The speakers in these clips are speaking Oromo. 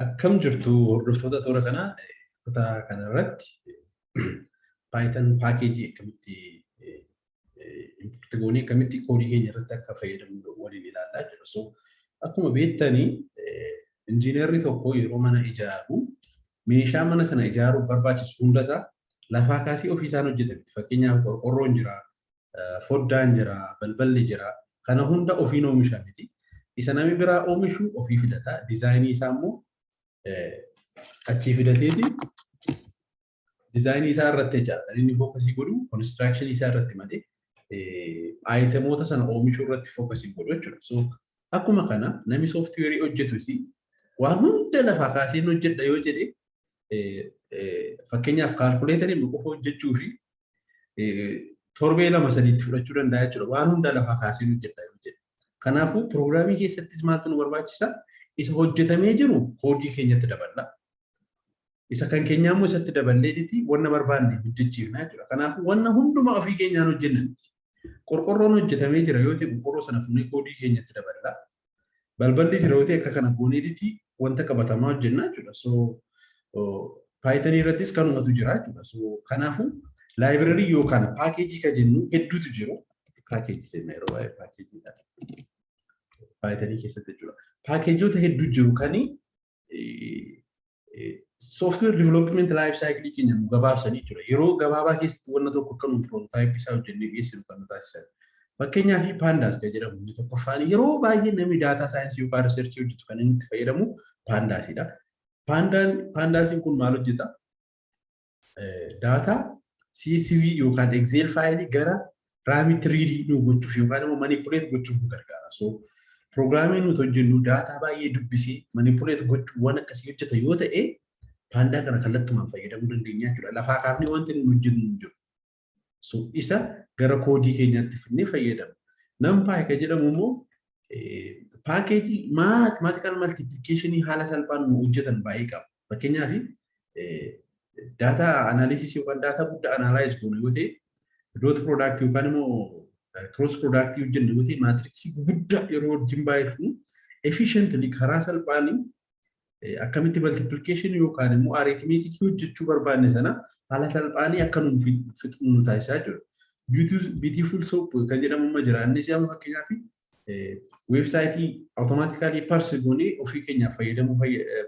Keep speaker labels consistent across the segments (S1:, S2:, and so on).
S1: Akkam jirtu hordoftoota toora kanaa kutaa kanarratti Python paakeejii akkamitti importi goonee akkamitti koodii keenya irratti akka fayyadamnu waliin ilaalaa jirra. So akkuma beektanii injiinarri tokko yeroo mana ijaaru meeshaa mana sana ijaaruuf barbaachisu hundasaa lafaa kaasee ofiisaan hojjetama. Fakkeenyaaf qorqorroon jira, foddaan jira, balballi jira. Kana hunda ofiin oomisha miti. Isa namni biraa oomishu ofii fidata. Dizaayinii isaa immoo achi fidateeti dizaayinii isaa irratti ijaara. Inni fookasii godhu konistiraakshanii isaa irratti malee aayitemoota sana oomishuu irratti fookasii godhu jechuudha. So akkuma kana namni sooftiweerii hojjetus waan hunda lafaa kaasee hojjedha yoo jedhe fakkeenyaaf kaalkuleetarii qofa hojjechuu fi torbee lama sadiitti fudhachuu danda'a jechuudha. Waan hunda lafaa kaasee hojjedha yoo jedhe. Kanaafuu piroogiraamii keessattis maaltu nu barbaachisa? Isa hojjetamee jiru koodii keenyatti daballa. Isa kan keenyaa immoo isatti daballeeti wanna barbaanne hojjechiifna jechuudha. Kanaafuu wanna hundumaa ofii keenyaan hojjenna miti. Qorqorroon hojjetamee jira yoo ta'e qorqorroo sana fuunee koodii keenyatti daballa. Balballi jira yoo ta'e akka kana gooneeti wanta qabatamaa hojjenna jechuudha. So Python irrattis kanumatu jira jechuudha. So kanaafuu laayibireerii yookaan paakeejii kan jennu hedduutu jiru. Paakeejii seenaa yeroo baay'ee paakeejiidha. Python keessatti jechuudha. Paakeejoota hedduu jiru kani software development life cycle keenya nu gabaabsanii jira. Yeroo gabaabaa keessatti wanna tokko akka nu prototype isaa hojjennee dhiyeessinu kan nu taasisan. Fakkeenyaaf pandas kan jedhamu inni tokkoffaan yeroo baay'ee namni data science yookaan research hojjetu kan inni itti fayyadamu pandasidha. Pandasin kun maal hojjeta? Data CSV yookaan Excel faayilii gara raamitti read nu gochuuf yookaan immoo manipulate gochuuf nu gargaara. So Programming nuti hojjennu data baay'ee dubbisee manipulate gochuu waan akkasii hojjeta yoo ta'e pandaa kana kallattumaan fayyadamuu dandeenya jechuudha. Lafaa kaafnee wanti nuti hojjennu hin jiru. So isa gara koodii keenyaatti fidnee fayyadamu. NumPy kan jedhamu immoo paakeejii mathematical multiplication haala salphaan nu hojjetan baay'ee qaba. Fakkeenyaaf data analysis yookaan data guddaa analyze goonu yoo ta'e dot product yookaan immoo cross product hojjennu yoo ta'e maatriksii guddaa yeroo wajjin baay'ifnu efficiently karaa salphaan akkamitti multiplication yookaan immoo arithmetic hojjechuu barbaanne sana haala salphaan akka nu fixnu nu taasisaa jira. Beautiful soap kan jedhamu jira. Innis amma fakkeenyaaf websaayitii automatically parse goonee ofii keenyaaf fayyadamuu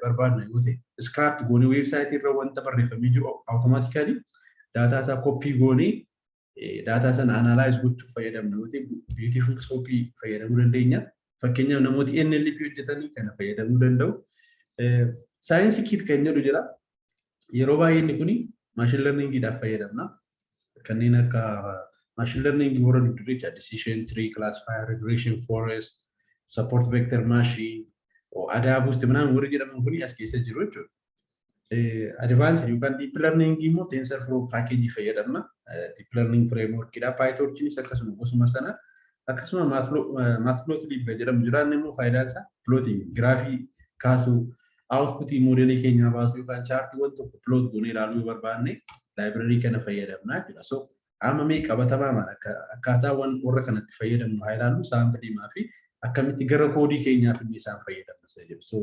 S1: barbaadna yoo ta'e scrap goonee websaayitii irra wanta barreeffamee jiru automatically data isaa copy goonee data sana analyze gochuuf fayyadamna yoo ta'e beautiful soap fayyadamuu dandeenya. Fakkeenyaaf namooti NLP hojjetanii kana fayyadamuu danda'u. Saayinsii kit kan jedhu jira. Yeroo baay'ee inni kuni machine learningidhaaf fayyadamna. Kanneen akka machine learning warra duddurecha decision tree, classifier, regression, forest, support vector machine, AdaBoost ምናምን warri jedhaman kuni as keessa jiru jechuudha. Advanced yookaan deep learning immoo TensorFlow package fayyadamna. Deep learning framework dha. PyTorch akkasuma gosuma sana akkasuma Matplotlib jedhamu jiraan immoo faayidaan isaa plotting graafii kaasuu output modeelii keenyaa baasuu yookaan chaartii wanta tokko plot goonee ilaaluu barbaanne library kana fayyadamna jechuudha. So amma mee qabatamaa maal akkaataa warra kanatti fayyadamnu haa ilaallu saampilii fi akkamitti gara koodii keenyaaf inni isaan fayyadamna jedhu. So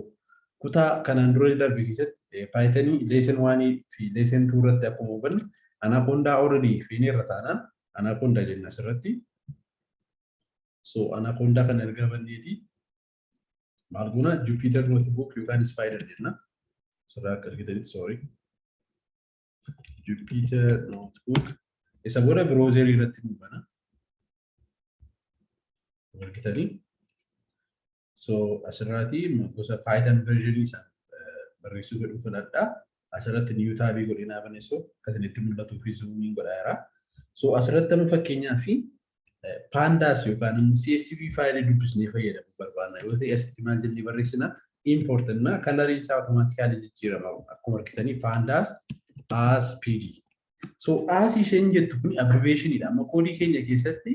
S1: kutaa kanaan dura darbe keessatti Python lesson 1 fi lesson 2 irratti akkuma hubanne Anaconda already fiinee irra taanaan Anaconda jenna asirratti. So Anaconda kan erga banneeti maal goona Jupyter notebook yookaan Spider jenna. Sirraa akka argitanitti sorry. Jupyter notebook isa booda browser irratti nu bana. Argitanii. So asirratti gosa Python version isa barreessuu fedhu fudhadha. Asirratti new tab godhina baneessoo akkasinitti mul'atu fi zooming godhaara. So asirratti amma fakkeenyaa fi pandas yookaan CSV faayilii dubbisnee fayyadamu barbaadna yoo ta'e asitti maal jennee barreessina import እና kalarii isaa automatically jijjiirama akkuma argitanii pandas as pd. So as isheen jettu kun abbreviation dha. Amma koodii keenya keessatti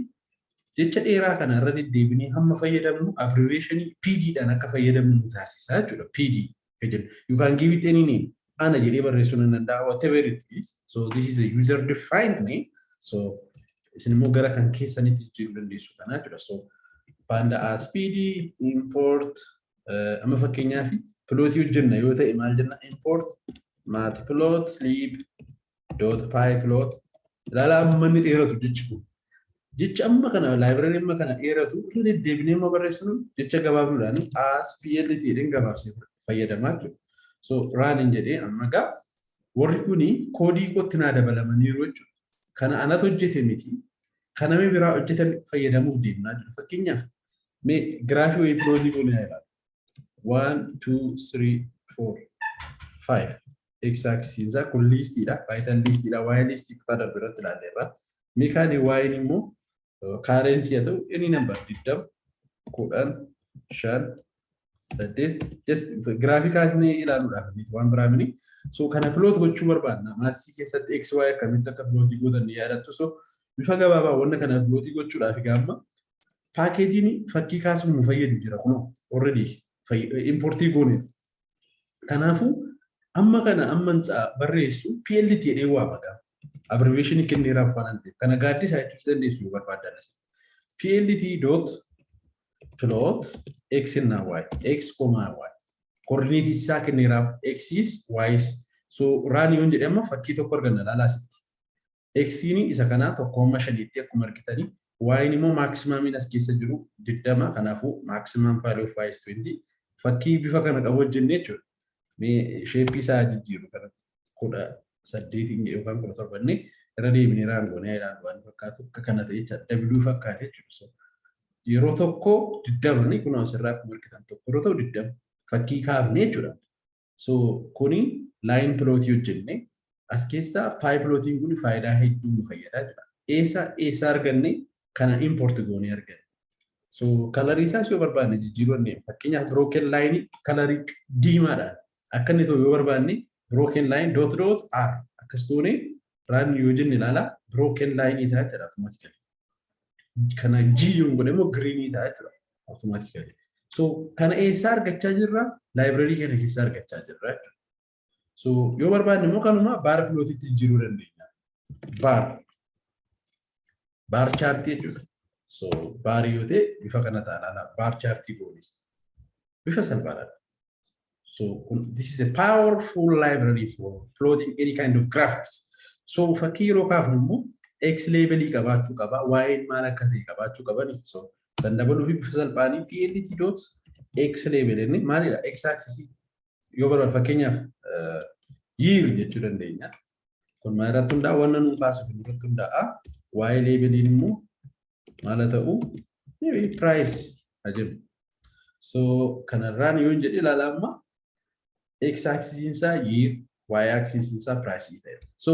S1: jecha dheeraa kana irra deddeebinee hamma fayyadamnu abbreviation pd dhaan akka fayyadamnu nu taasisaa jechuudha. pd jedhu you can give it any name. Ana jedhee barreessuu nan danda'a whatever it is. So this is a user defined name. So isin immoo gara kan keessanitti jijjiiruu dandeessu kana jechuudha. So panda as pd import amma fakkeenyaaf Pilootii hojjenna yoo ta'e maal jenna import matplot lib.py plot ilaala amma inni dheeratu jechi kun. Jecha amma kana library amma kana dheeratu irra deddeebinee amma barreessinu jecha gabaabduudhaan as plt jedheen gabaabsee fayyadamaa jiru. So run jedhee amma gaa warri kuni koodii kootti naa dabalamanii yeroo jechuudha. Kana anatu hojjete miti. Kana mee biraa hojjetan fayyadamuuf deemnaa jiru. Fakkeenyaaf mee giraafii wayii pilootii goonee haa ilaalu. 1, 2, 3, 4, 5. X-axis isaa kun listiidha. Python listiidha. Y listii kutaa darbe irratti ilaalleerra. Meekaanii Y immoo kaareensii haa ta'u inni namba 20, 10, 5, 8 just giraafii kaasnee ilaaluudhaaf waan biraa mini. So kana piloot gochuu barbaadna. Maatsii keessatti X, Y akkamitti akka pilootii gootan ni yaadattu. So bifa gabaabaa wanta kana pilootii gochuudhaaf gaamma paakeejiin fakkii kaasuun nu fayyadu jira kunoo already importii goone. Kanaafuu amma kana ammansaa barreessu PLT jedhee waama gaa. Abbreviation kenneeraaf waan ta'eef kana gaaddisa jechuus dandeessu yoo barbaadan. PLT.plot x and y x, y. Coordinate isaa kenneeraaf x is y is. So run yoon jedhe amma fakkii tokko arganna laalaa asitti. X ni isa kana 1.5 akkuma argitanii. Y ni immoo maximum as keessa jiru 20 kanaafuu maximum value of y is 20. Fakkii bifa kana qabu hojjennee jechuudha. Mee shape isaa jijjiiru kana 18 yookaan 17 irra deebinee raangoonee ilaalu waan fakkaatu akka kana ta'e jechuudha. W fakkaate jechuudha. Yeroo tokko 20 ni kun asirraa akkuma argitan tokko yeroo ta'u 20 fakkii kaafnee jechuudha. So kuni line plot hojjennee as keessa py plotting kun faayidaa hedduu nu fayyadaa jira. Eessa arganne kana import goonee arganne. So color isaas yoo barbaanne jijjiiruu dandeenya. Fakkeenyaaf broken line color diimaadhaan akka inni ta'u yoo barbaanne broken line dot dot r akkas goonee run yoo jenne ilaala broken line ta'a jedha automatically. Kana G yoon godhe immoo green ta'a jedha automatically. So kana eessa argachaa jirra? Library kana keessa argachaa jirra. So yoo barbaanne immoo kanuma bar plootitti jijjiiruu dandeenya. Bar chart jechuudha. So bar yoo ta'e bifa kana ta'a bar chart goone. Bifa salphaadha. So this is a powerful library for plotting any kind of graphics. So fakkii yeroo kaafnu immoo X label qabaachuu qaba, Y maal akka ta'e qabaachuu qabani. So san dabaluu fi bifa salphaanii plt.x label inni maalidha? X axis yoo barbaadu fakkeenyaaf year jechuu dandeenya. Kun maal irratti hundaa'a? Wanna nuun kaasuuf irratti hundaa'a. Y label immoo maal ta'u? Maybe price ajabu. So kanarraan yoo jedhe ilaala amma X axis isaa year, Y axis isaa price ta'e. So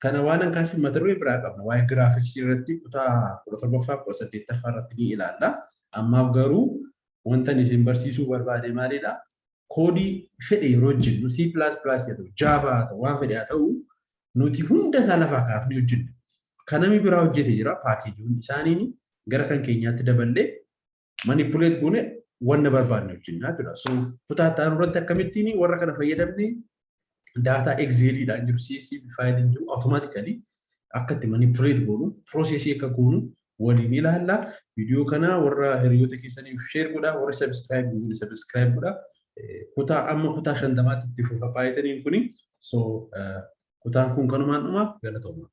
S1: kana waan an kaasif mata duree biraa qabna. Waa'ee graphics irratti kutaa 17ffaa irratti ni ilaalla. Ammaaf garuu wanta isin barsiisuu barbaade maalidha? Koodii fedhe yeroo hojjennu C++ haa ta'u, Java haa ta'u, waan fedhe haa ta'u nuti hunda isaa lafaa kaafnee hojjennu. Kanami biraa hojjete jira paakeejiin isaaniin gara kan keenyaatti daballee manipulate goone wanna barbaadne hojjennaa jira. So kutaa ta'an irratti akkamittiin warra kana fayyadamne data Excel dhaan jiru CSV file jiru automatically akka itti manipulate goonu process akka goonu waliin ilaalla. Video kana warra hiriyoota keessaniif share godhaa, warra subscribe godhaa. Kutaa amma kutaa 50tti itti fufa Pythoniin kuni. So kutaan kun kanumaan dhuma galatooma.